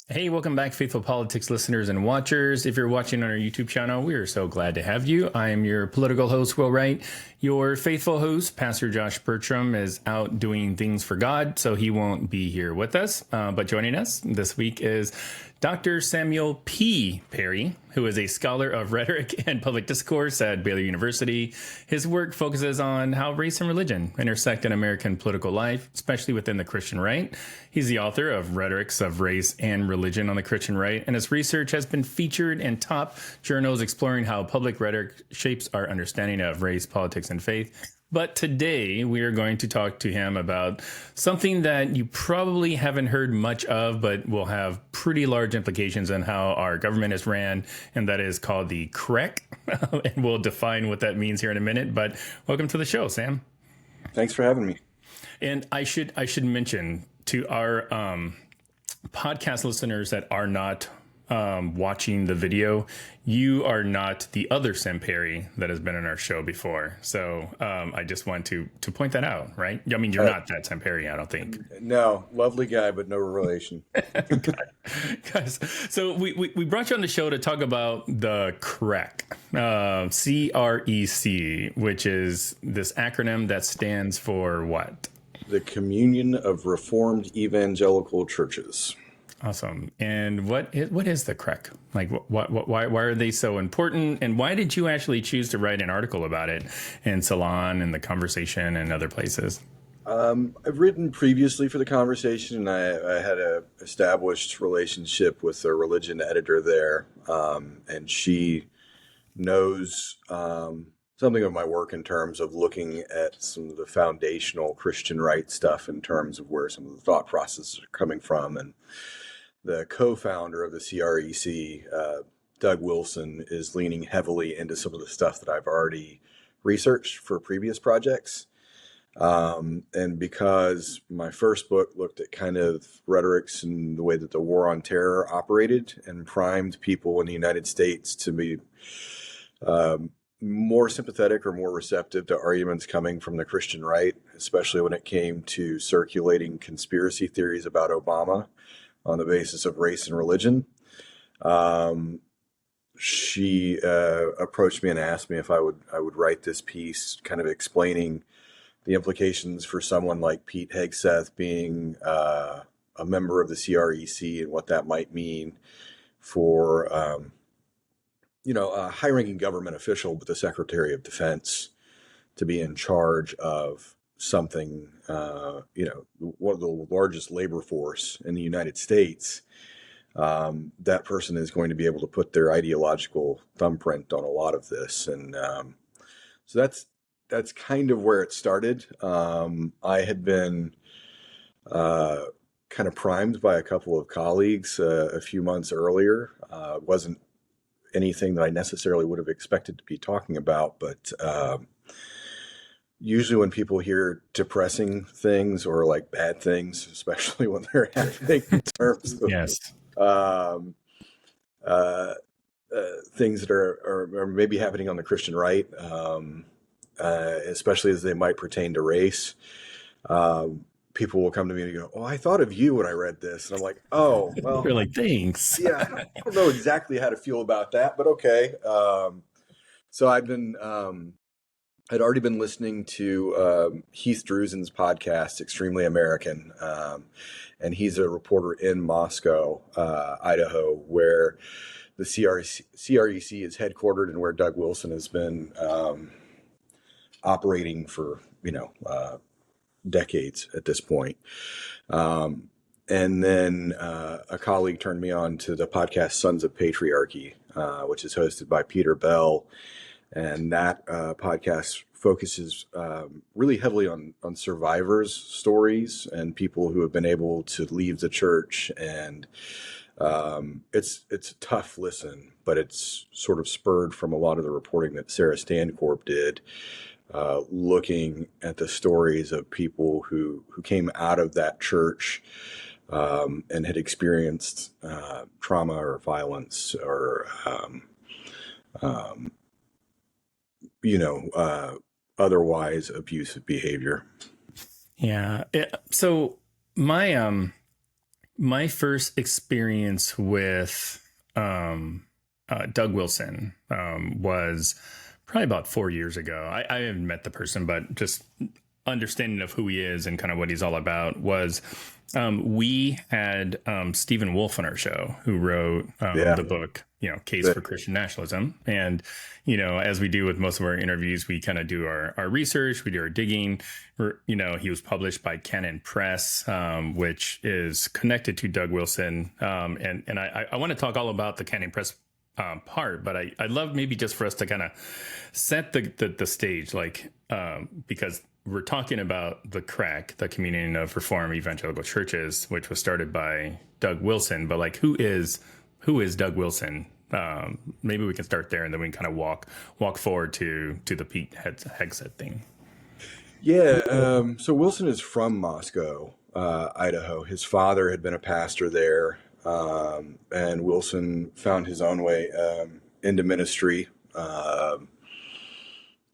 Hey, welcome back, Faithful Politics listeners and watchers. If you're watching on our YouTube channel, we are so glad to have you. I am your political host, Will Wright. Your faithful host, Pastor Josh Bertram, is out doing things for God, so he won't be here with us. But joining us this week is Dr. Samuel P. Perry, who is a scholar of rhetoric and public discourse at Baylor University. His work focuses on how race and religion intersect in American political life, especially within the Christian right. He's the author of Rhetorics of Race and Religion on the Christian Right, and his research has been featured in top journals exploring how public rhetoric shapes our understanding of race, politics, and faith. But today we are going to talk to him about something that you probably haven't heard much of, but will have pretty large implications on how our government is ran, and that is called the CREC. And we'll define what that means here in a minute. But welcome to the show, Sam. Thanks for having me. And I should mention to our podcast listeners that are not watching the video, you are not the other Sam Perry that has been on our show before. So I just want to point that out, right? I mean, you're not that Sam Perry, I don't think. No, lovely guy, but no relation. Guys, so we brought you on the show to talk about the CREC, C-R-E-C, which is this acronym that stands for what? The Communion of Reformed Evangelical Churches. Awesome. And what is the CREC? Like, why are they so important? And why did you actually choose to write an article about it in Salon and The Conversation and other places? I've written previously for The Conversation, and I had an established relationship with a religion editor there, and she knows something of my work in terms of looking at some of the foundational Christian right stuff in terms of where some of the thought processes are coming from. And the co-founder of the CREC, Doug Wilson, is leaning heavily into some of the stuff that I've already researched for previous projects. And because my first book looked at kind of rhetorics and the way that the war on terror operated and primed people in the United States to be more sympathetic or more receptive to arguments coming from the Christian right, especially when it came to circulating conspiracy theories about Obama on the basis of race and religion. She approached me and asked me if I would write this piece kind of explaining the implications for someone like Pete Hegseth being a member of the CREC and what that might mean for a high-ranking government official with the Secretary of Defense to be in charge of something, one of the largest labor force in the United States. That person is going to be able to put their ideological thumbprint on a lot of this. And so that's kind of where it started. I had been kind of primed by a couple of colleagues a few months earlier. Wasn't anything that I necessarily would have expected to be talking about, but usually when people hear depressing things or like bad things, especially when they're happening in terms of Yes. Things that are maybe happening on the Christian right, especially as they might pertain to race, people will come to me and go, "Oh, I thought of you when I read this." And I'm like, "Oh, well, You're like, thanks. yeah, I don't know exactly how to feel about that, but okay." So I'd already been listening to Heath Drusen's podcast, Extremely American, and he's a reporter in Moscow, Idaho, where the CREC is headquartered and where Doug Wilson has been operating for, decades at this point. And then a colleague turned me on to the podcast Sons of Patriarchy, which is hosted by Peter Bell. And that podcast focuses really heavily on survivors' stories and people who have been able to leave the church. And it's a tough listen, but it's sort of spurred from a lot of the reporting that Sarah Standcorp did, looking at the stories of people who came out of that church and had experienced trauma or violence or otherwise abusive behavior. Yeah. So my My first experience with Doug Wilson was probably about 4 years ago. I haven't met the person, but just understanding of who he is and kind of what he's all about was we had Stephen Wolfe on our show, who wrote Yeah. the book, Case The- for Christian Nationalism. And, as we do with most of our interviews, we kind of do our research, we do our digging. He was published by Canon Press, which is connected to Doug Wilson. And I want to talk all about the Canon Press part, but I'd love maybe just for us to kind of set the stage, because we're talking about the CREC, the Communion of Reformed Evangelical Churches, which was started by Doug Wilson. But who is Doug Wilson? Maybe we can start there, and then we can kind of walk forward to the Pete Hegseth thing. Yeah. So Wilson is from Moscow, Idaho. His father had been a pastor there, and Wilson found his own way into ministry,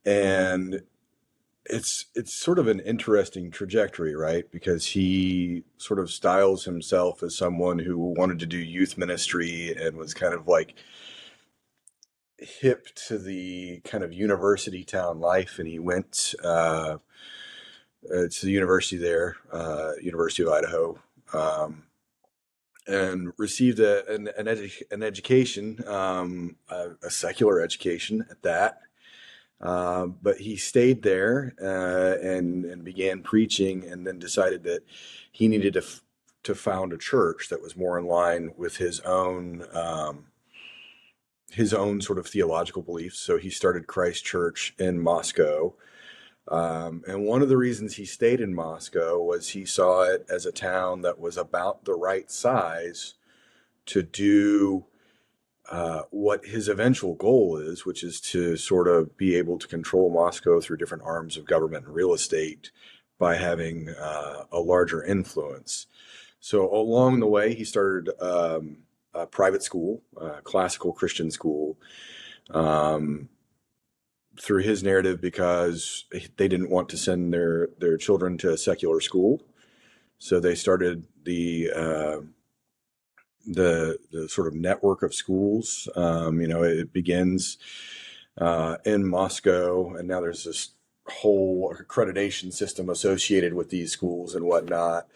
and it's sort of an interesting trajectory, right? Because he sort of styles himself as someone who wanted to do youth ministry and was kind of hip to the kind of university town life. And he went to the university there, University of Idaho, and received an education, a secular education at that. But he stayed there and began preaching, and then decided that he needed to found a church that was more in line with his own sort of theological beliefs. So he started Christ Church in Moscow. And one of the reasons he stayed in Moscow was he saw it as a town that was about the right size to do what his eventual goal is, which is to sort of be able to control Moscow through different arms of government and real estate by having a larger influence. So along the way, he started a private school, classical Christian school, through his narrative, because they didn't want to send their children to a secular school. So they started the sort of network of schools. It begins in Moscow, and now there's this whole accreditation system associated with these schools and whatnot.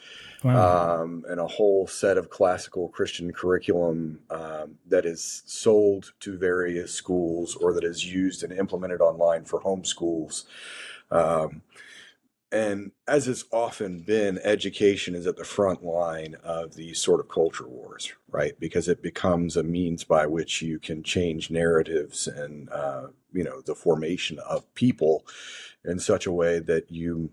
Wow. And a whole set of classical Christian curriculum that is sold to various schools, or that is used and implemented online for homeschools. And as has often been, education is at the front line of these sort of culture wars, right? Because it becomes a means by which you can change narratives and, the formation of people in such a way that you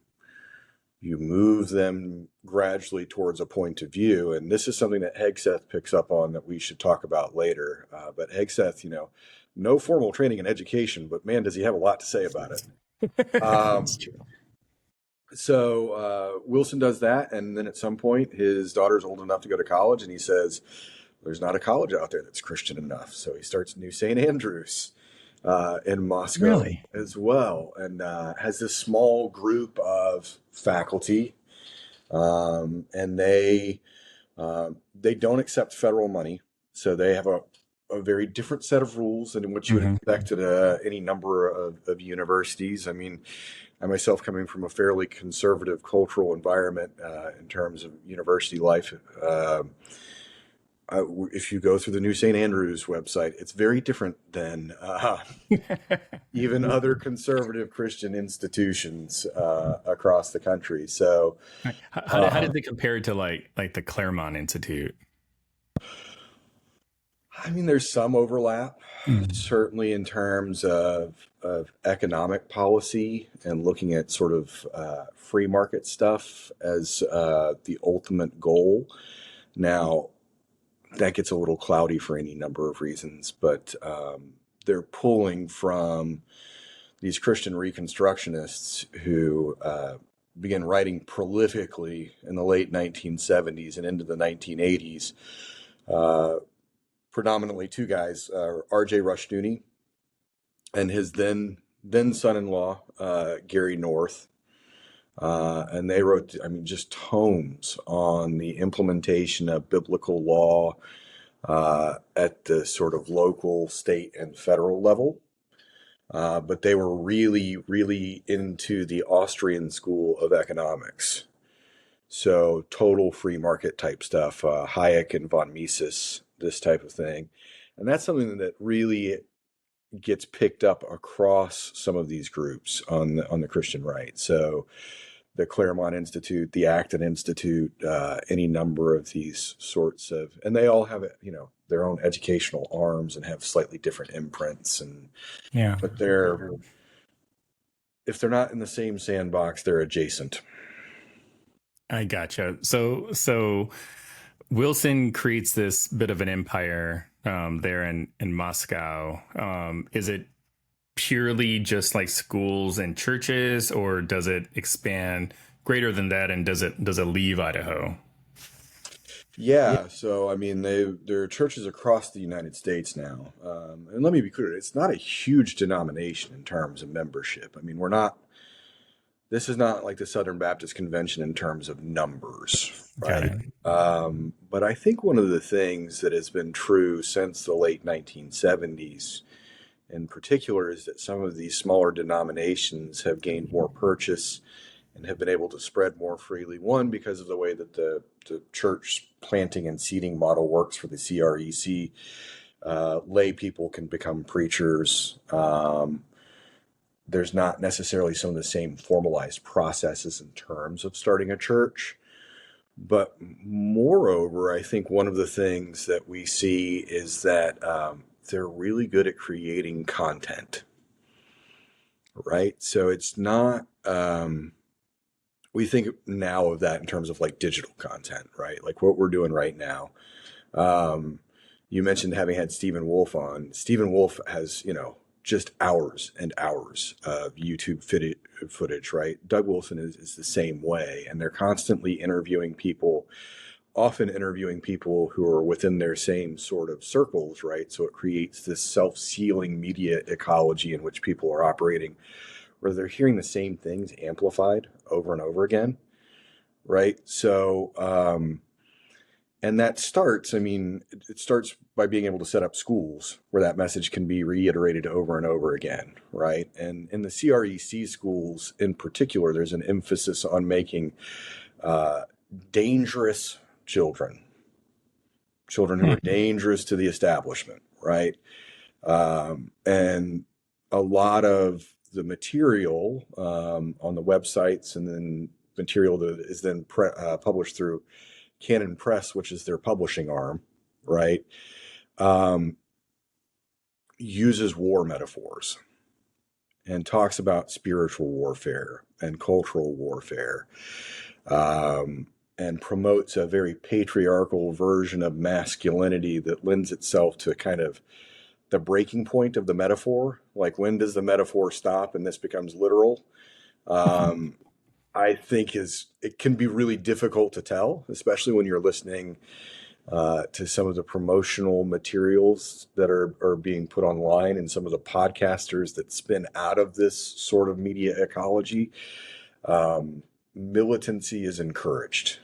move them gradually towards a point of view. And this is something that Hegseth picks up on that we should talk about later. But Hegseth, no formal training in education, but man, does he have a lot to say about it. That's true. So Wilson does that, and then at some point his daughter's old enough to go to college, and he says, there's not a college out there that's Christian enough. So he starts New St. Andrews in Moscow Really? as well, and has this small group of faculty, and they don't accept federal money, so they have a very different set of rules than what you would expect at any number of universities. I mean, I myself, coming from a fairly conservative cultural environment in terms of university life, if you go through the New St. Andrews website, it's very different than even other conservative Christian institutions across the country. So, How did they compare to like the Claremont Institute? I mean, there's some overlap, certainly in terms of economic policy and looking at sort of free market stuff as the ultimate goal. Now, that gets a little cloudy for any number of reasons, but they're pulling from these Christian reconstructionists who began writing prolifically in the late 1970s and into the 1980s. Predominantly two guys, R.J. Rushdoony and his then son-in-law, Gary North. And they wrote, I mean, just tomes on the implementation of biblical law at the sort of local, state, and federal level. But they were really, really into the Austrian school of economics. So total free market type stuff, Hayek and von Mises, this type of thing. And that's something that really gets picked up across some of these groups on the Christian right. So the Claremont Institute, the Acton Institute, any number of these sorts of, and they all have, their own educational arms and have slightly different imprints. And Yeah, but if they're not in the same sandbox, they're adjacent. I gotcha. So Wilson creates this bit of an empire there in Moscow. Is it purely just like schools and churches, or does it expand greater than that? And does it leave Idaho? Yeah, so I mean, there are churches across the United States now, and let me be clear: it's not a huge denomination in terms of membership. I mean, we're not. This is not like the Southern Baptist Convention in terms of numbers, Got right? it. But I think one of the things that has been true since the late 1970s, in particular, is that some of these smaller denominations have gained more purchase and have been able to spread more freely. One, because of the way that the church planting and seeding model works for the CREC. Lay people can become preachers. There's not necessarily some of the same formalized processes in terms of starting a church. But moreover, I think one of the things that we see is that they're really good at creating content, right? So it's not, we think now of that in terms of like digital content, right? Like what we're doing right now. You mentioned having had Stephen Wolfe on. Stephen Wolfe has, just hours and hours of YouTube footage, right? Doug Wilson is the same way. And they're constantly interviewing people, often interviewing people who are within their same sort of circles, right? So it creates this self-sealing media ecology in which people are operating, where they're hearing the same things amplified over and over again, right? So, and that starts, it starts by being able to set up schools where that message can be reiterated over and over again, right? And in the CREC schools in particular, there's an emphasis on making dangerous children who are dangerous to the establishment, right? And a lot of the material on the websites and then material that is then published through Canon Press, which is their publishing arm, right, uses war metaphors and talks about spiritual warfare and cultural warfare, and promotes a very patriarchal version of masculinity that lends itself to kind of the breaking point of the metaphor. Like, when does the metaphor stop and this becomes literal? I think it can be really difficult to tell, especially when you're listening to some of the promotional materials that are being put online and some of the podcasters that spin out of this sort of media ecology. Militancy is encouraged,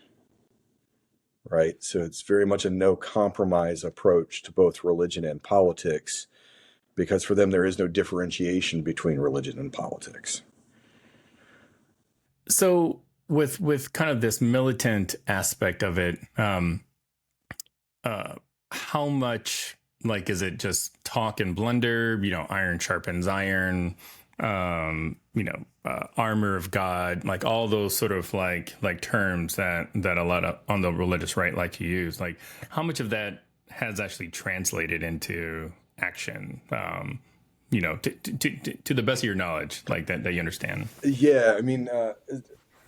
right? So it's very much a no compromise approach to both religion and politics, because for them there is no differentiation between religion and politics. So with kind of this militant aspect of it, how much, like, is it just talk and blunder? Iron sharpens iron. Armor of God, like all those sort of like terms that a lot of on the religious right like to use. Like, how much of that has actually translated into action? To the best of your knowledge, like that you understand. Yeah,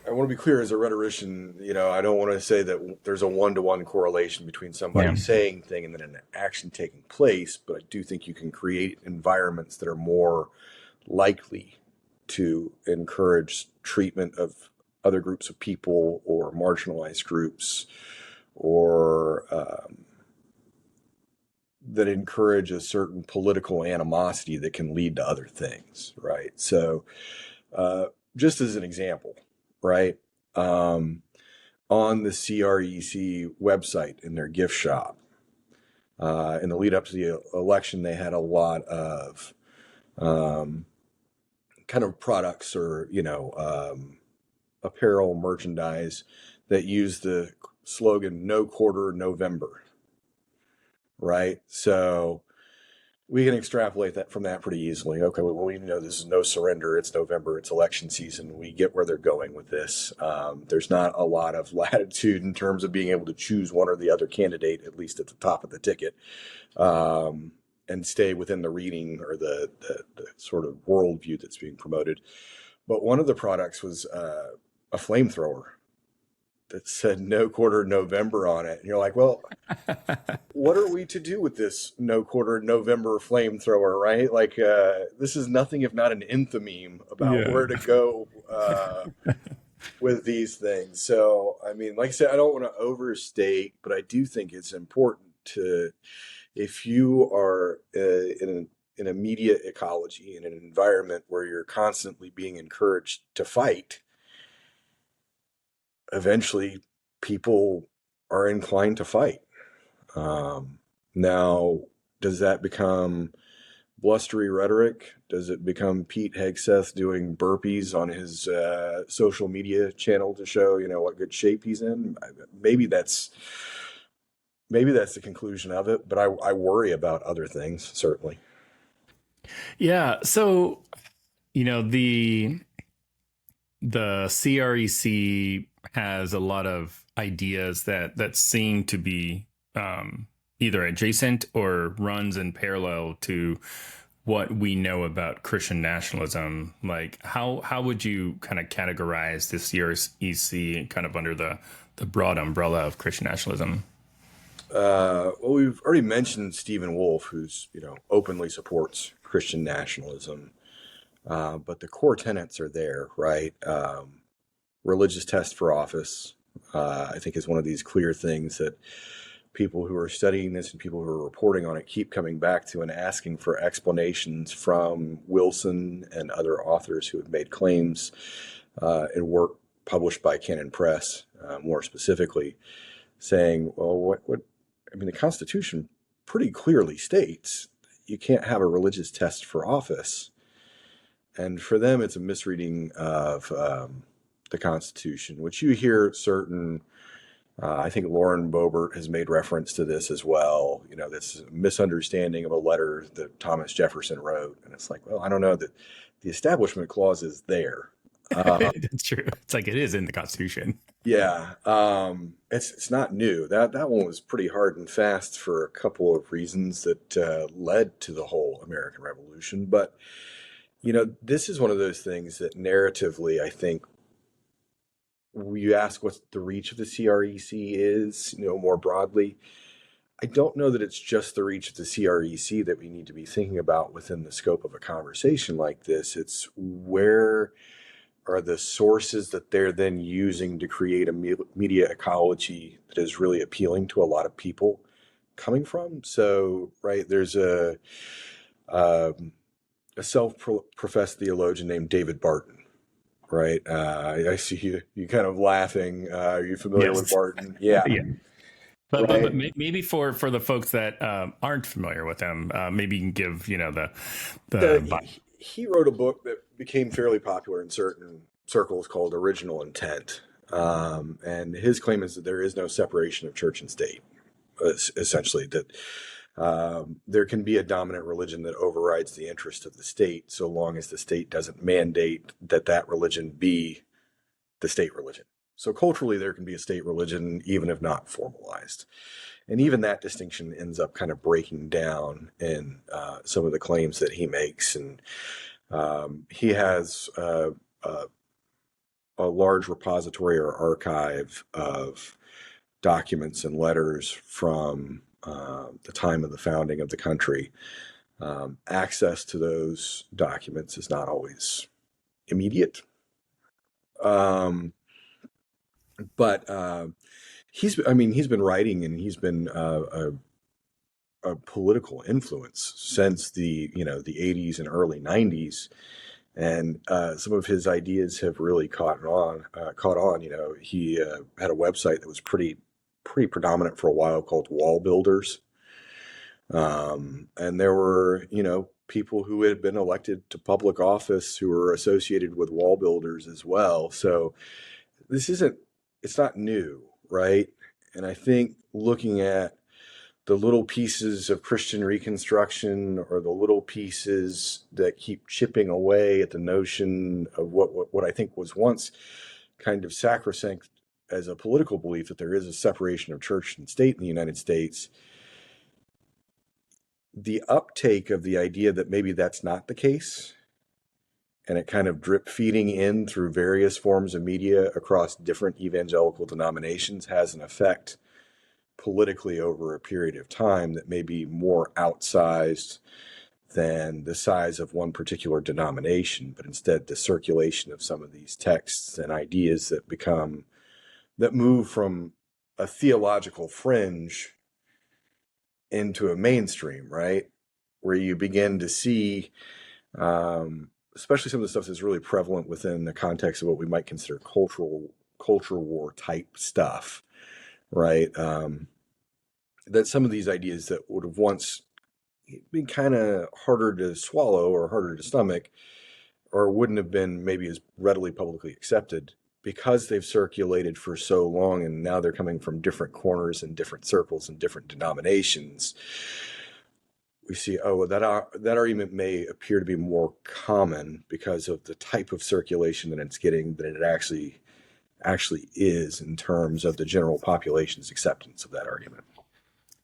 I want to be clear as a rhetorician. I don't want to say that there's a one-to-one correlation between somebody saying thing and then an action taking place, but I do think you can create environments that are more likely to encourage treatment of other groups of people or marginalized groups, or that encourage a certain political animosity that can lead to other things, right? So just as an example, right? Um, on the CREC website in their gift shop. In the lead up to the election, they had a lot of um, kind of products or, apparel merchandise that use the slogan "No Quarter November," right? So we can extrapolate that from that pretty easily. Okay, well, we know this is no surrender. It's November. It's election season. We get where they're going with this. There's not a lot of latitude in terms of being able to choose one or the other candidate, at least at the top of the ticket, and stay within the reading or the sort of worldview that's being promoted. But one of the products was a flamethrower that said "No Quarter November" on it. And you're like, well, what are we to do with this "No Quarter November" flamethrower, right? Like, this is nothing if not an enthymeme about Yeah. where to go with these things. So, I mean, like I said, I don't want to overstate, but I do think it's important to, if you are in a media ecology, in an environment where you're constantly being encouraged to fight, eventually people are inclined to fight. Now, does that become blustery rhetoric? Does it become Pete Hegseth doing burpees on his social media channel to show, what good shape he's in? Maybe that's the conclusion of it, but I worry about other things, certainly. Yeah. So, the CREC has a lot of ideas that seem to be either adjacent or runs in parallel to what we know about Christian nationalism. Like, how would you kind of categorize this CREC kind of under the broad umbrella of Christian nationalism? Well, we've already mentioned Stephen Wolfe, who's openly supports Christian nationalism, but the core tenets are there, right? Religious test for office, I think, is one of these clear things that people who are studying this and people who are reporting on it keep coming back to and asking for explanations from Wilson and other authors who have made claims in work published by Canon Press, more specifically, saying, well, I mean, the Constitution pretty clearly states you can't have a religious test for office. And for them, it's a misreading of the Constitution, which you hear certain, I think Lauren Boebert has made reference to this as well. This misunderstanding of a letter that Thomas Jefferson wrote. And it's like, well, I don't know that the Establishment Clause is there. It's true. It's like it is in the Constitution. Yeah, it's not new. That one was pretty hard and fast for a couple of reasons that led to the whole American Revolution. But this is one of those things that narratively, I think, you ask what the reach of the CREC is, more broadly. I don't know that it's just the reach of the CREC that we need to be thinking about within the scope of a conversation like this. It's where are the sources that they're then using to create a media ecology that is really appealing to a lot of people coming from. So, right, there's a self-professed theologian named David Barton. Right. I see you kind of laughing. Are you familiar with Yes. Barton? Yeah. Yeah. But Right. maybe for the folks that aren't familiar with them, maybe you can give He wrote a book that became fairly popular in certain circles called Original Intent. And his claim is that there is no separation of church and state, essentially, that there can be a dominant religion that overrides the interest of the state so long as the state doesn't mandate that religion be the state religion. So culturally, there can be a state religion, even if not formalized. And even that distinction ends up kind of breaking down in some of the claims that he makes. And he has a large repository or archive of documents and letters from the time of the founding of the country. Access to those documents is not always immediate. But he's been writing, and he's been a political influence since the 80s and early 90s. And some of his ideas have really caught on. You know, he had a website that was pretty predominant for a while called Wall Builders. And there were, you know, people who had been elected to public office who were associated with wall builders as well. So it's not new, right? And I think looking at the little pieces of Christian reconstruction, or the little pieces that keep chipping away at the notion of what I think was once kind of sacrosanct as a political belief, that there is a separation of church and state in the United States, the uptake of the idea that maybe that's not the case, and it kind of drip feeding in through various forms of media across different evangelical denominations, has an effect politically over a period of time that may be more outsized than the size of one particular denomination, but instead the circulation of some of these texts and ideas that move from a theological fringe into a mainstream, right? Where you begin to see, especially some of the stuff that's really prevalent within the context of what we might consider culture war type stuff, right? That some of these ideas that would have once been kind of harder to swallow or harder to stomach, or wouldn't have been maybe as readily publicly accepted, because they've circulated for so long and now they're coming from different corners and different circles and different denominations, we see, that argument may appear to be more common because of the type of circulation that it's getting than it actually is in terms of the general population's acceptance of that argument.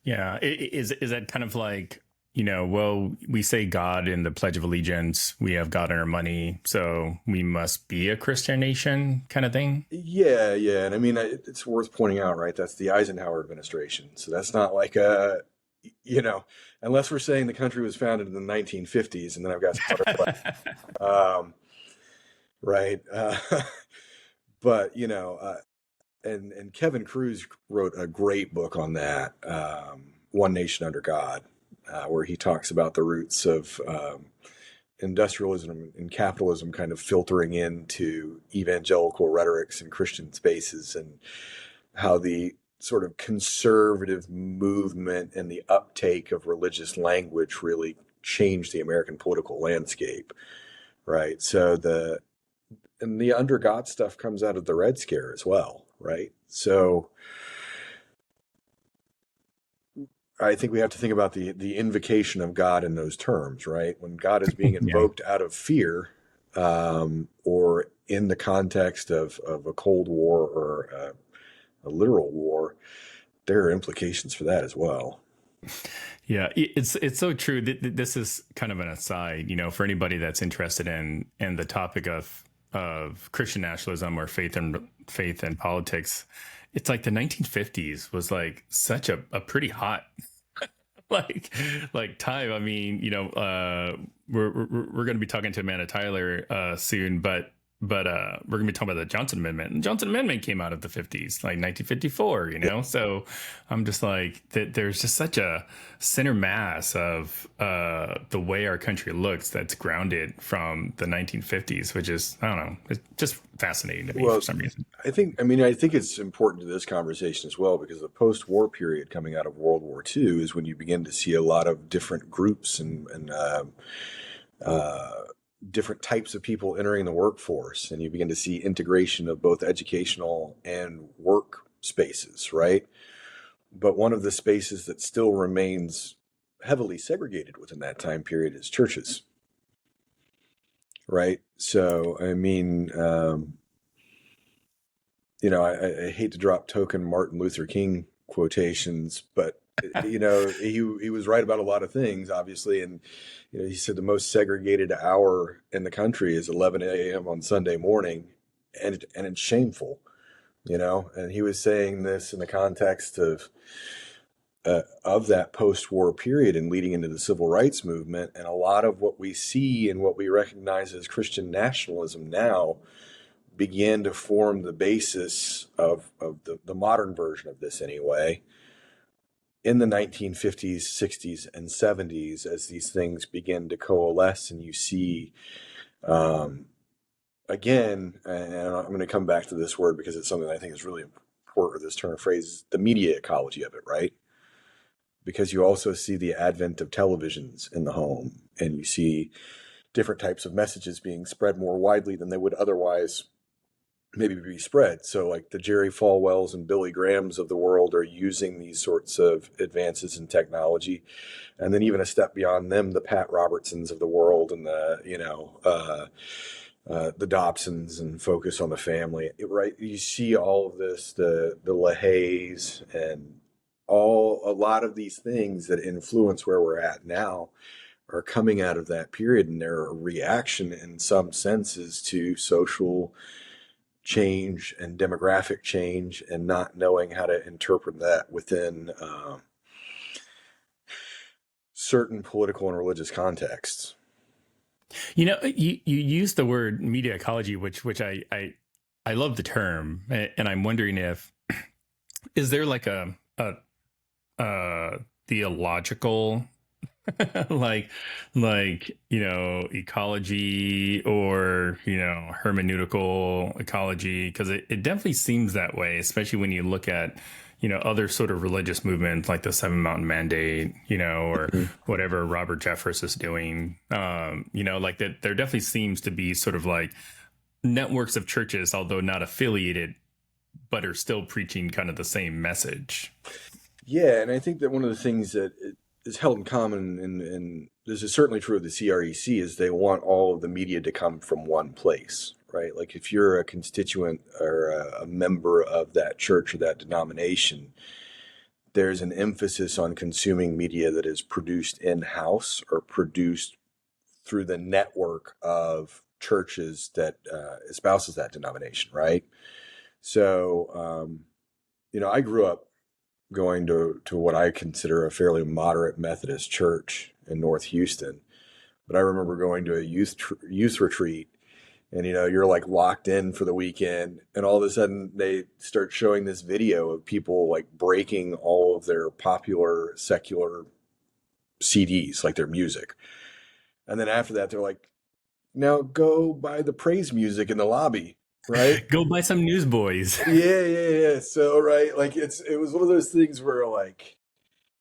Yeah. Is that kind of like, you know, well, we say God in the Pledge of Allegiance, we have God in our money, so we must be a Christian nation kind of thing? Yeah. And I mean, it's worth pointing out, right? That's the Eisenhower administration. So that's not like you know, unless we're saying the country was founded in the 1950s, and then I've got some other right. But, you know, and Kevin Cruz wrote a great book on that, One Nation Under God, where he talks about the roots of industrialism and capitalism kind of filtering into evangelical rhetorics and Christian spaces, and how the sort of conservative movement and the uptake of religious language really changed the American political landscape, right? So the under God stuff comes out of the Red Scare as well, right? So I think we have to think about the invocation of God in those terms, right? When God is being invoked out of fear, or in the context of a Cold War or a literal war, there are implications for that as well. Yeah, it's so true. This is kind of an aside, you know, for anybody that's interested in the topic of Christian nationalism or faith and politics. It's like the 1950s was like such a pretty hot like time. I mean, you know, we're going to be talking to Amanda Tyler soon, but we're going to be talking about the Johnson Amendment. And the Johnson Amendment came out of the 50s, like 1954, you know? So I'm just like, there's just such a center mass of the way our country looks that's grounded from the 1950s, which is, I don't know, it's just fascinating to me for some reason. I think it's important to this conversation as well, because the post-war period coming out of World War II is when you begin to see a lot of different groups and different types of people entering the workforce, and you begin to see integration of both educational and work spaces, right? But one of the spaces that still remains heavily segregated within that time period is churches, right? So, I mean, you know, I hate to drop token Martin Luther King quotations, but you know, he was right about a lot of things, obviously. And, you know, he said the most segregated hour in the country is 11 a.m. on Sunday morning. And it's shameful, you know, and he was saying this in the context of that post-war period and leading into the civil rights movement. And a lot of what we see and what we recognize as Christian nationalism now began to form the basis of the modern version of this anyway, in the 1950s, 60s, and 70s, as these things begin to coalesce, and you see Um, Again, and I'm going to come back to this word because it's something that I think is really important, this turn of phrase, the media ecology of it, right? Because you also see the advent of televisions in the home, and you see different types of messages being spread more widely than they would otherwise maybe be spread. So like the Jerry Falwells and Billy Grahams of the world are using these sorts of advances in technology. And then even a step beyond them, the Pat Robertsons of the world and the Dobsons and focus on the family, right? You see all of this, the LaHaye's and a lot of these things that influence where we're at now are coming out of that period, and they're a reaction in some senses to social change and demographic change, and not knowing how to interpret that within certain political and religious contexts. You use the word media ecology, which I love the term, and I'm wondering if is there like a theological like ecology or hermeneutical ecology, because it definitely seems that way, especially when you look at other sort of religious movements like the Seven Mountain Mandate, or whatever Robert Jeffress is doing. Like that there definitely seems to be sort of like networks of churches, although not affiliated, but are still preaching kind of the same message. Yeah, and I think that one of the things that is held in common, and this is certainly true of the CREC, is they want all of the media to come from one place, right? Like if you're a constituent or a member of that church or that denomination, there's an emphasis on consuming media that is produced in-house or produced through the network of churches that espouses that denomination, right? So, I grew up going to what I consider a fairly moderate Methodist church in North Houston. But I remember going to a youth retreat, and you're like locked in for the weekend, and all of a sudden they start showing this video of people like breaking all of their popular secular CDs, like their music. And then after that, they're like, now go buy the praise music in the lobby, right? Go buy some Newsboys. Yeah. So, right, like it was one of those things where like,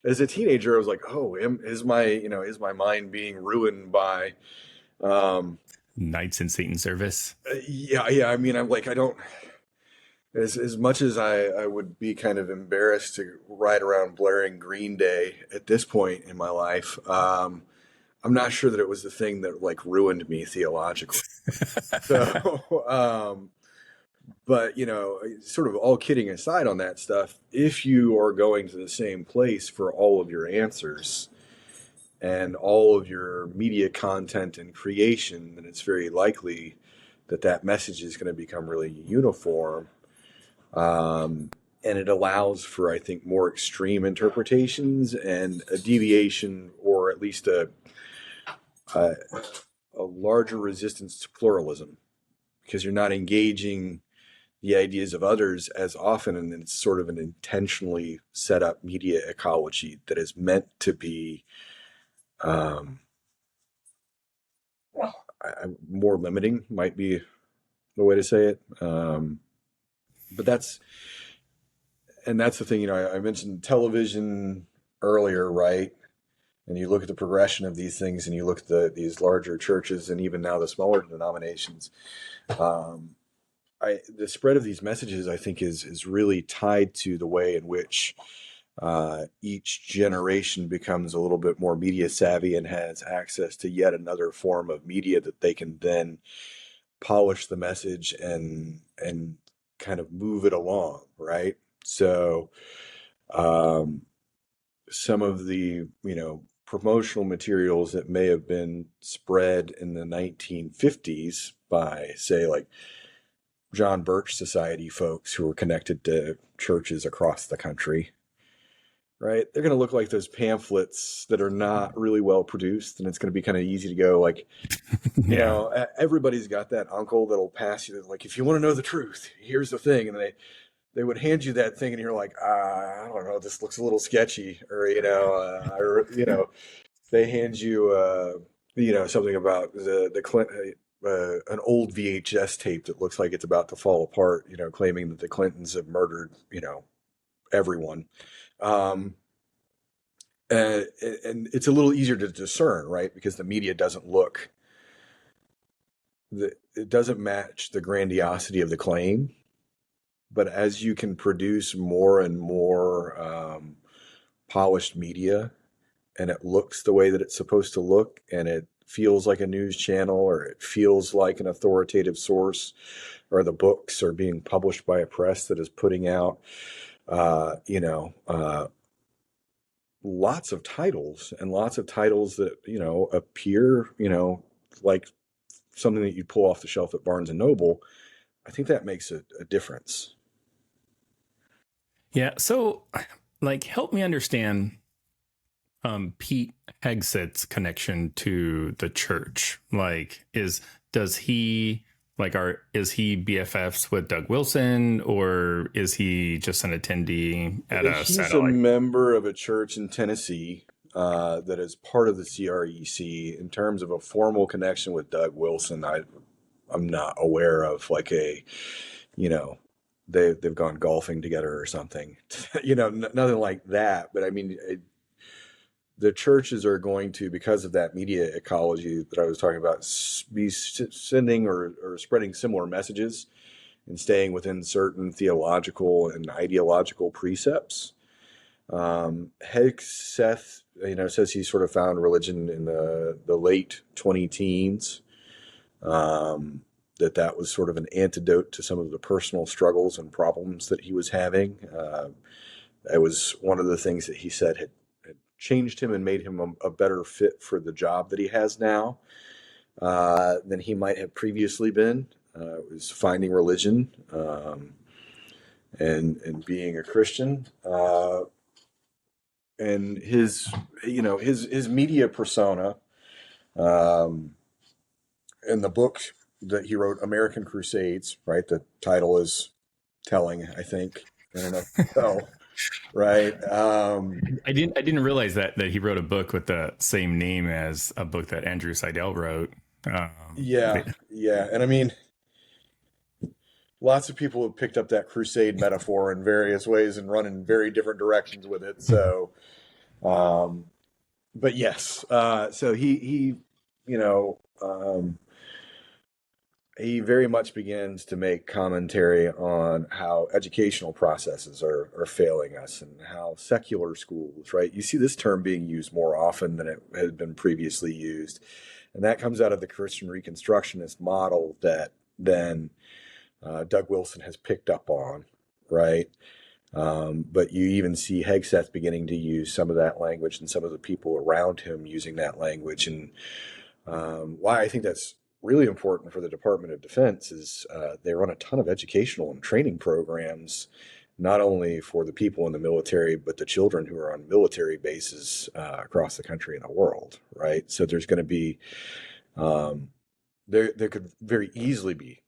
as a teenager, I was like, oh, is my mind being ruined by, Knights in Satan service. yeah. I mean, I'm like, I don't, as much as I would be kind of embarrassed to ride around blaring Green Day at this point in my life, I'm not sure that it was the thing that like ruined me theologically. So, but sort of all kidding aside on that stuff, if you are going to the same place for all of your answers and all of your media content and creation, then it's very likely that that message is going to become really uniform. And it allows for, I think, more extreme interpretations and a deviation, or at least a larger resistance to pluralism, because you're not engaging the ideas of others as often, and it's sort of an intentionally set up media ecology that is meant to be more limiting, might be the way to say it. But that's the thing, I mentioned television earlier, right? And you look at the progression of these things, and you look at these larger churches, and even now the smaller denominations. The spread of these messages, I think, is really tied to the way in which each generation becomes a little bit more media savvy and has access to yet another form of media that they can then polish the message and kind of move it along, right? So some of the promotional materials that may have been spread in the 1950s by, say, like John Birch Society folks who were connected to churches across the country, right? They're going to look like those pamphlets that are not really well produced, and it's going to be kind of easy to go like, everybody's got that uncle that'll pass you like, if you want to know the truth, here's the thing, and they would hand you that thing, and you're like, I don't know, this looks a little sketchy, or they hand you something about the Clinton. an old VHS tape that looks like it's about to fall apart, claiming that the Clintons have murdered, everyone. Um, and it's a little easier to discern, right? Because the media doesn't it doesn't match the grandiosity of the claim. But as you can produce more and more polished media, and it looks the way that it's supposed to look, and it feels like a news channel, or it feels like an authoritative source, or the books are being published by a press that is putting out, lots of titles, and lots of titles that, appear, like something that you pull off the shelf at Barnes and Noble. I think that makes a difference. Yeah. So, help me understand Pete Hegseth's connection to the church. Is he BFFs with Doug Wilson, or is he just an attendee at a He's satellite? a member of a church in Tennessee that is part of the CREC. In terms of a formal connection with Doug Wilson, I'm not aware of they've gone golfing together or something, nothing like that. But I mean, the churches are going to, because of that media ecology that I was talking about, be sending or spreading similar messages and staying within certain theological and ideological precepts. Hegseth, says he sort of found religion in the late 20-teens. That was sort of an antidote to some of the personal struggles and problems that he was having. It was one of the things that he said had changed him and made him a better fit for the job that he has now than he might have previously been. It was finding religion and being a Christian. And his media persona in the book that he wrote, American Crusades, right? The title is telling, I think. I don't know. So, right. I didn't realize that he wrote a book with the same name as a book that Andrew Seidel wrote. Yeah. And I mean, lots of people have picked up that crusade metaphor in various ways and run in very different directions with it. So, but yes, so he he very much begins to make commentary on how educational processes are failing us, and how secular schools, right? You see this term being used more often than it had been previously used. And that comes out of the Christian reconstructionist model that then Doug Wilson has picked up on, right? But you even see Hegseth beginning to use some of that language, and some of the people around him using that language. And why I think that's really important for the Department of Defense is they run a ton of educational and training programs, not only for the people in the military, but the children who are on military bases across the country and the world, right? So there's going to be, there could very easily be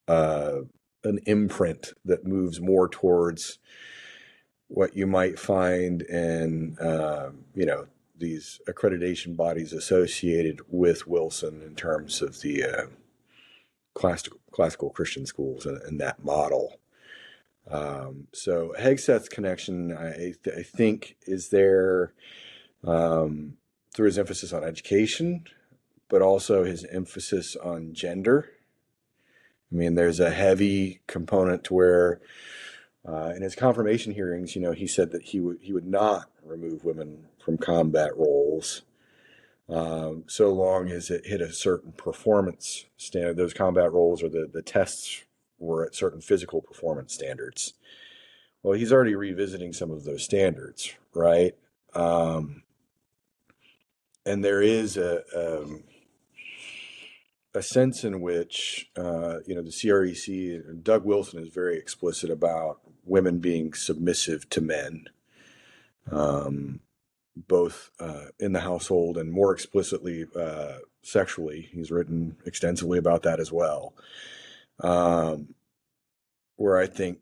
an imprint that moves more towards what you might find in, these accreditation bodies associated with Wilson in terms of the classical Christian schools and that model. So Hegseth's connection, I think, is there through his emphasis on education, but also his emphasis on gender. I mean, there's a heavy component to where in his confirmation hearings, he said that he would not remove women from combat roles so long as it hit a certain performance standard. Those combat roles, or the tests, were at certain physical performance standards. Well, he's already revisiting some of those standards, right? And there is a sense in which, the CREC, Doug Wilson is very explicit about women being submissive to men, both in the household and more explicitly sexually. He's written extensively about that as well. Where I think,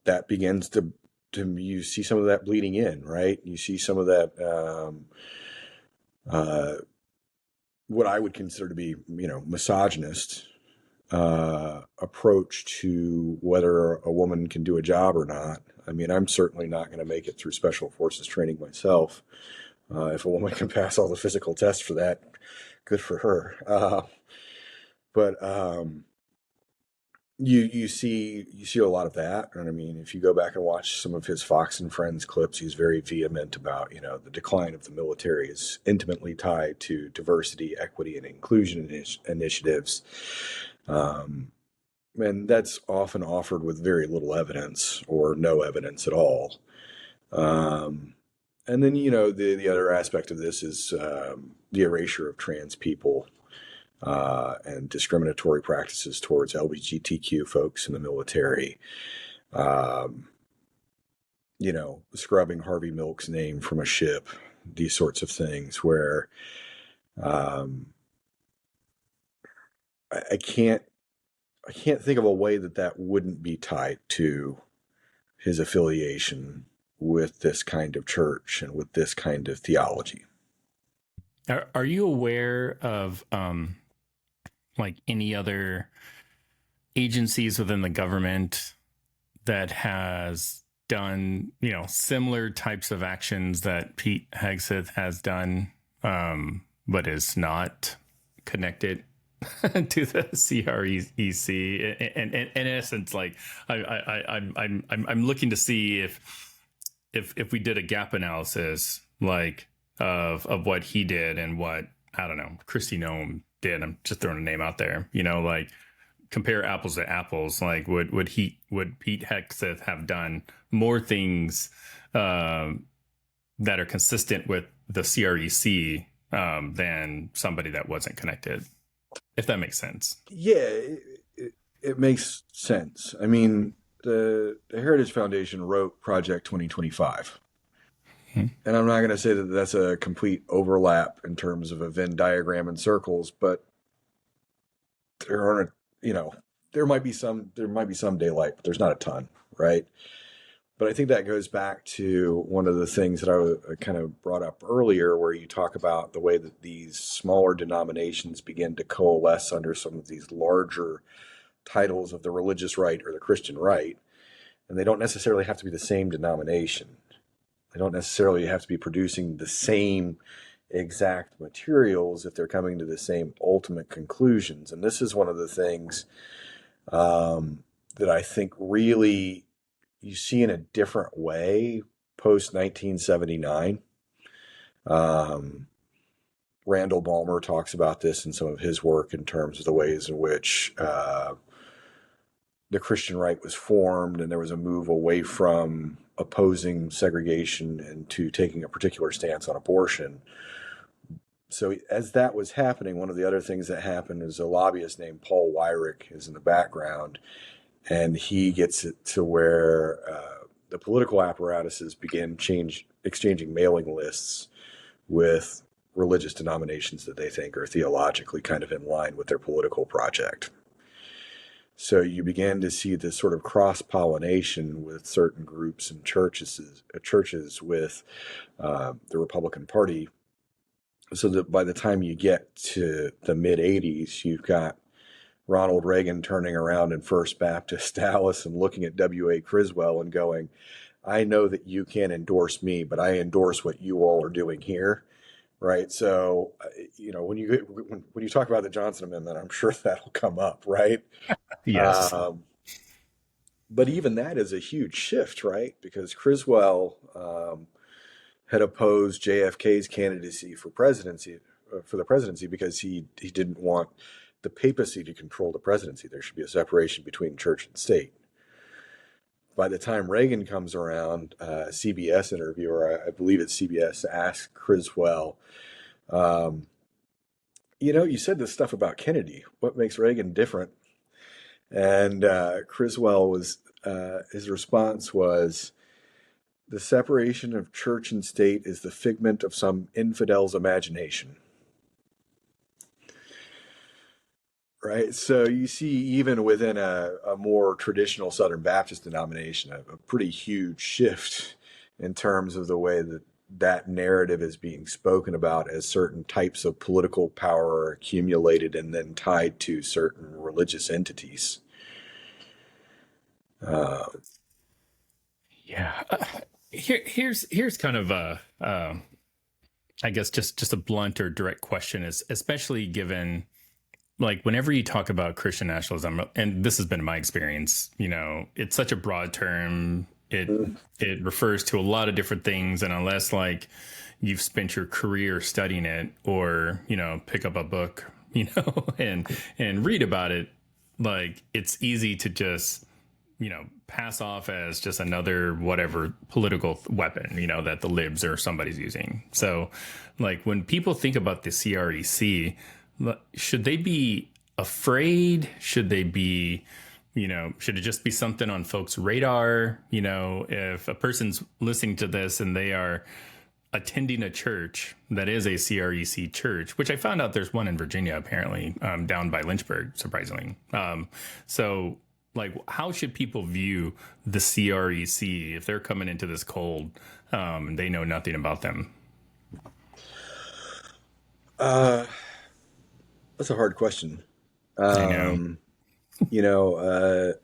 that begins to you see some of that bleeding in, right? You see some of that what I would consider to be, misogynist approach to whether a woman can do a job or not. I mean, I'm certainly not going to make it through special forces training myself. If a woman can pass all the physical tests for that, good for her. But you see a lot of that, and I mean, if you go back and watch some of his Fox and Friends clips, he's very vehement about the decline of the military is intimately tied to diversity, equity, and inclusion initiatives, and that's often offered with very little evidence or no evidence at all. And then the other aspect of this is the erasure of trans people. And discriminatory practices towards LGBTQ folks in the military, scrubbing Harvey Milk's name from a ship, these sorts of things where I can't think of a way that wouldn't be tied to his affiliation with this kind of church and with this kind of theology. Are you aware of like any other agencies within the government that has done, similar types of actions that Pete Hegseth has done, but is not connected to the CREC? And in essence, like I'm looking to see if we did a gap analysis, like of what he did and what, I don't know, Kristi Noem did. I'm just throwing a name out there, like compare apples to apples. Like would Pete Hegseth have done more things that are consistent with the CREC than somebody that wasn't connected, if that makes sense? Yeah, it makes sense. I mean, the Heritage Foundation wrote Project 2025. And I'm not going to say that that's a complete overlap in terms of a Venn diagram and circles, but there aren't, there might be some daylight, but there's not a ton, right? But I think that goes back to one of the things that I kind of brought up earlier, where you talk about the way that these smaller denominations begin to coalesce under some of these larger titles of the religious right or the Christian right. And they don't necessarily have to be the same denomination. They don't necessarily have to be producing the same exact materials if they're coming to the same ultimate conclusions. And this is one of the things that I think really you see in a different way post 1979. Randall Balmer talks about this in some of his work in terms of the ways in which the Christian right was formed, and there was a move away from opposing segregation and to taking a particular stance on abortion. So as that was happening, one of the other things that happened is a lobbyist named Paul Weyrich is in the background, and he gets it to where the political apparatuses begin exchanging mailing lists with religious denominations that they think are theologically kind of in line with their political project. So you began to see this sort of cross-pollination with certain groups and churches with the Republican Party, so that by the time you get to the mid-'80s, you've got Ronald Reagan turning around in First Baptist Dallas and looking at W.A. Criswell and going, I know that you can't endorse me, but I endorse what you all are doing here. Right. So, when you talk about the Johnson Amendment, I'm sure that'll come up. Right. Yes. But even that is a huge shift. Right. Because Criswell had opposed JFK's candidacy for the presidency because he didn't want the papacy to control the presidency. There should be a separation between church and state. By the time Reagan comes around, a CBS interviewer, I believe it's CBS, asked Criswell, you said this stuff about Kennedy. What makes Reagan different? And Criswell his response was, the separation of church and state is the figment of some infidel's imagination. Right. So you see, even within a more traditional Southern Baptist denomination, a pretty huge shift in terms of the way that that narrative is being spoken about as certain types of political power are accumulated and then tied to certain religious entities. Yeah. Here's kind of a I guess just a blunt or direct question is, especially given, like, whenever you talk about Christian nationalism, and this has been my experience, it's such a broad term. It refers to a lot of different things, and unless like you've spent your career studying it, or pick up a book, and read about it, like, it's easy to just pass off as just another whatever political weapon, that the libs or somebody's using. So, like, when people think about the CREC, should they be afraid? Should they be, should it just be something on folks' radar? If a person's listening to this and they are attending a church that is a CREC church, which I found out there's one in Virginia, apparently, down by Lynchburg, surprisingly. So, like, how should people view the CREC if they're coming into this cold, and they know nothing about them? That's a hard question. I know.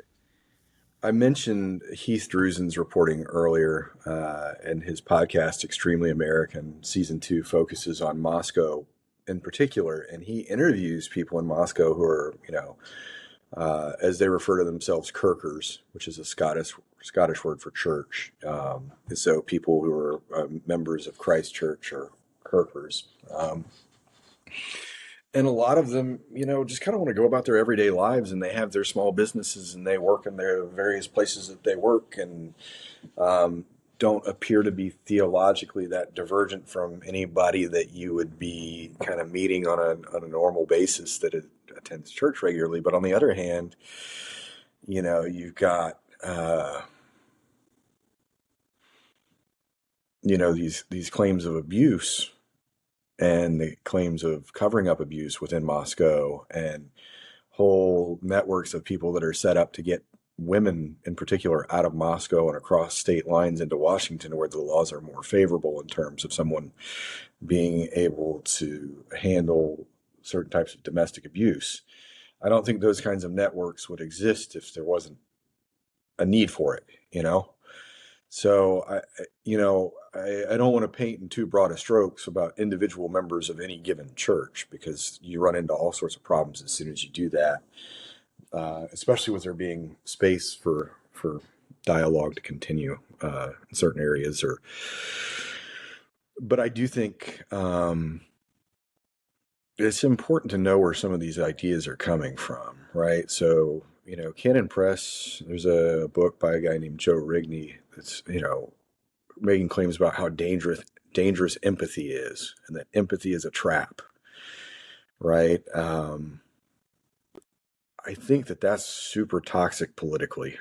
I mentioned Heath Drusen's reporting earlier, and his podcast, Extremely American, season 2 focuses on Moscow in particular, and he interviews people in Moscow who are, as they refer to themselves, Kirkers, which is a Scottish word for church. So people who are members of Christ Church are Kirkers. And a lot of them, just kind of want to go about their everyday lives, and they have their small businesses, and they work in their various places that they work, and don't appear to be theologically that divergent from anybody that you would be kind of meeting on a normal basis that attends church regularly. But on the other hand, you've got these claims of abuse and the claims of covering up abuse within Moscow, and whole networks of people that are set up to get women in particular out of Moscow and across state lines into Washington, where the laws are more favorable in terms of someone being able to handle certain types of domestic abuse. I don't think those kinds of networks would exist if there wasn't a need for it, So I don't want to paint in too broad a strokes about individual members of any given church, because you run into all sorts of problems as soon as you do that, especially with there being space for dialogue to continue in certain areas. But I do think it's important to know where some of these ideas are coming from, right? So, Canon Press, there's a book by a guy named Joe Rigney that's, making claims about how dangerous empathy is, and that empathy is a trap, right? I think that's super toxic politically,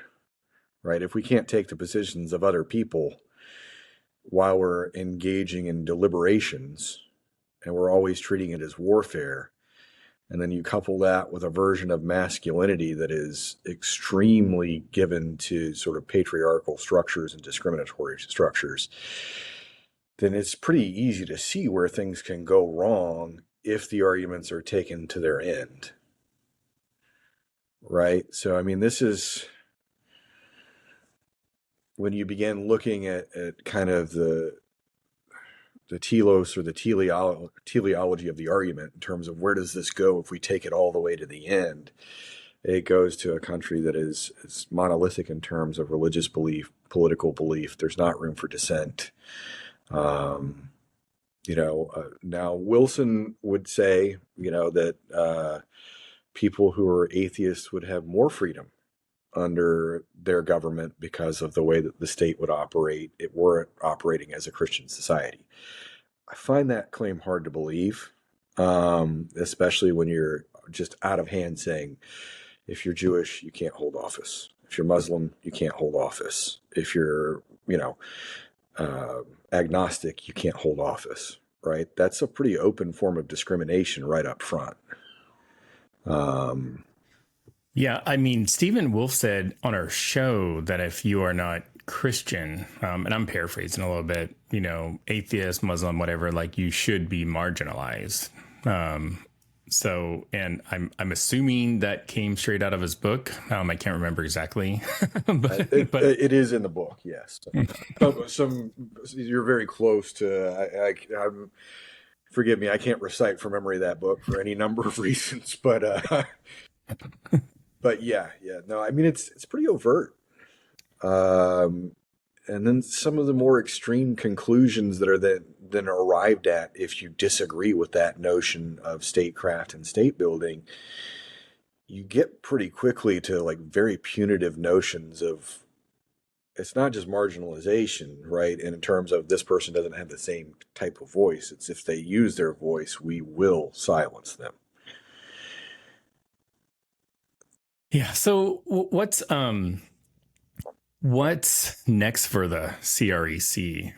right? If we can't take the positions of other people while we're engaging in deliberations, and we're always treating it as warfare, and then you couple that with a version of masculinity that is extremely given to sort of patriarchal structures and discriminatory structures, then it's pretty easy to see where things can go wrong if the arguments are taken to their end. Right? So, I mean, this is when you begin looking at kind of the telos or the teleology of the argument in terms of where does this go if we take it all the way to the end. It goes to a country that is monolithic in terms of religious belief, political belief. There's not room for dissent. Now Wilson would say, that people who are atheists would have more freedom under their government because of the way that the state would operate. It weren't operating as a Christian society. I find that claim hard to believe, especially when you're just out of hand saying, if you're Jewish, you can't hold office. If you're Muslim, you can't hold office. If you're, agnostic, you can't hold office, right? That's a pretty open form of discrimination right up front. Yeah, I mean, Stephen Wolf said on our show that if you are not Christian, and I'm paraphrasing a little bit, atheist, Muslim, whatever, like you should be marginalized. So, and I'm assuming that came straight out of his book. I can't remember exactly, but it is in the book. Yes. You're very close to, I'm, forgive me, I can't recite from memory that book for any number of reasons, but yeah. No, I mean, it's pretty overt. And then some of the more extreme conclusions that are then arrived at if you disagree with that notion of statecraft and state building, you get pretty quickly to like very punitive notions of, it's not just marginalization, right? And in terms of this person doesn't have the same type of voice, it's if they use their voice, we will silence them. Yeah. So what's next for the CREC?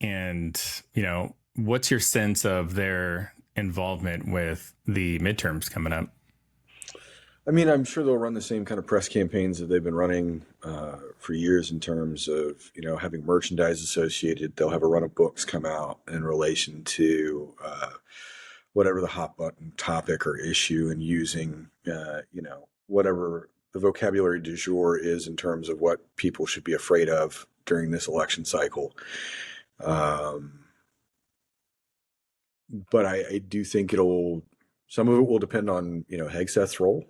And what's your sense of their involvement with the midterms coming up? I mean, I'm sure they'll run the same kind of press campaigns that they've been running for years in terms of, having merchandise associated. They'll have a run of books come out in relation to whatever the hot button topic or issue, and using, whatever the vocabulary du jour is in terms of what people should be afraid of during this election cycle. But I do think some of it will depend on, Hegseth's role.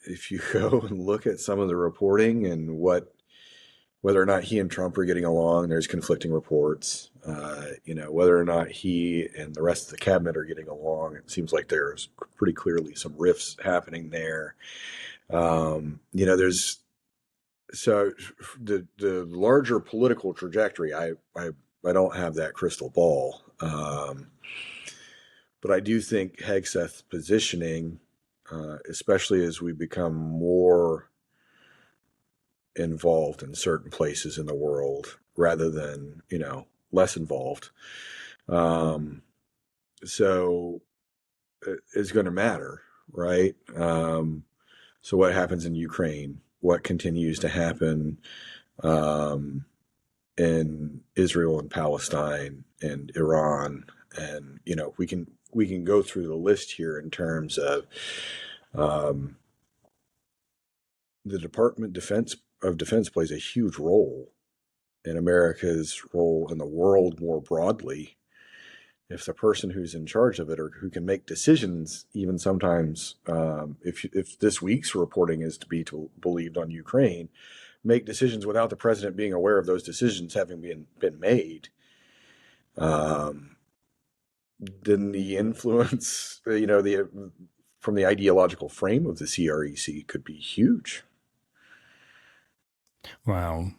If you go and look at some of the reporting and whether or not he and Trump are getting along, there's conflicting reports. Whether or not he and the rest of the cabinet are getting along, it seems like there's pretty clearly some rifts happening there. There's the larger political trajectory. I don't have that crystal ball, but I do think Hegseth's positioning, especially as we become more involved in certain places in the world rather than, less involved. So it's going to matter, right? So what happens in Ukraine, what continues to happen in Israel and Palestine and Iran, and we can go through the list here in terms of the Department of Defense plays a huge role in America's role in the world more broadly. If the person who's in charge of it, or who can make decisions, even sometimes, if this week's reporting is to be believed on Ukraine, make decisions without the president being aware of those decisions having been made, then the influence, from the ideological frame of the CREC could be huge. Wow.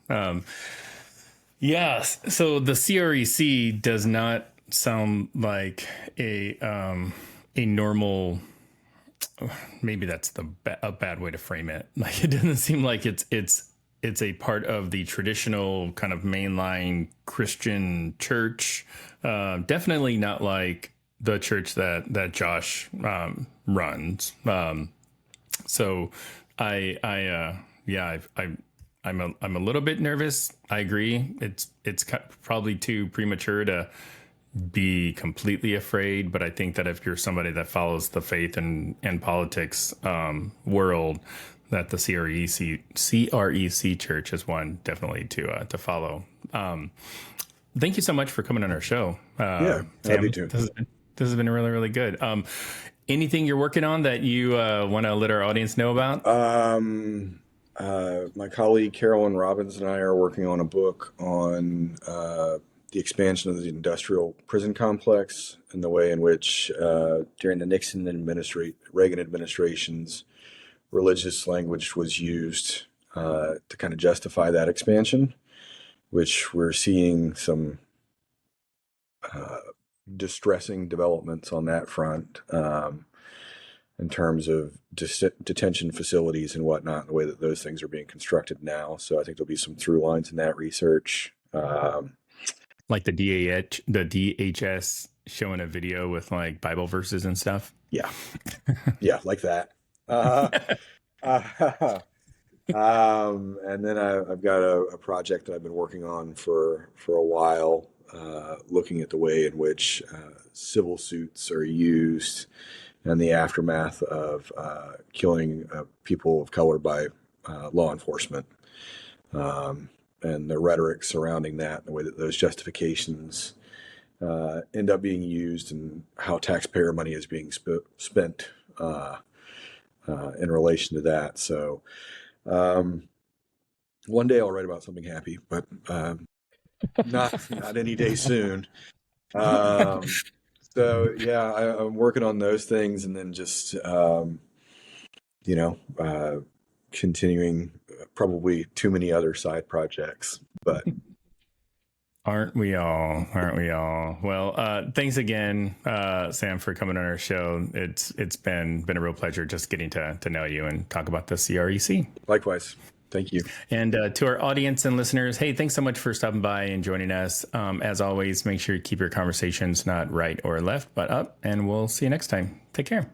Yeah. So the CREC does not sound like a normal. Maybe that's a bad way to frame it. Like, it doesn't seem like it's a part of the traditional kind of mainline Christian church. Definitely not like the church that Josh runs. So I'm a little bit nervous. I agree. It's probably too premature to be completely afraid, but I think that if you're somebody that follows the faith and politics world, that the CREC church is one definitely to follow. Thank you so much for coming on our show. Happy to. This has been really, really good. Anything you're working on that you want to let our audience know about? My colleague Carolyn Robbins and I are working on a book on the expansion of the industrial prison complex and the way in which during the Nixon Reagan administrations, religious language was used to kind of justify that expansion, which we're seeing some distressing developments on that front. In terms of detention facilities and whatnot, and the way that those things are being constructed now. So I think there'll be some through lines in that research. Like the DHS showing a video with like Bible verses and stuff. Yeah, like that. And then I've got a project that I've been working on for a while, looking at the way in which civil suits are used and the aftermath of killing people of color by law enforcement, and the rhetoric surrounding that, and the way that those justifications end up being used, and how taxpayer money is being spent in relation to that. So one day I'll write about something happy, but not any day soon. Um, so yeah, I'm working on those things, and then just you know, continuing probably too many other side projects, but Aren't we all? Aren't we all? Well, thanks again, Sam, for coming on our show. It's been a real pleasure just getting to know you and talk about the CREC. likewise, thank you. And to our audience and listeners, hey, thanks so much for stopping by and joining us. As always, make sure you keep your conversations not right or left, but up, and we'll see you next time. Take care.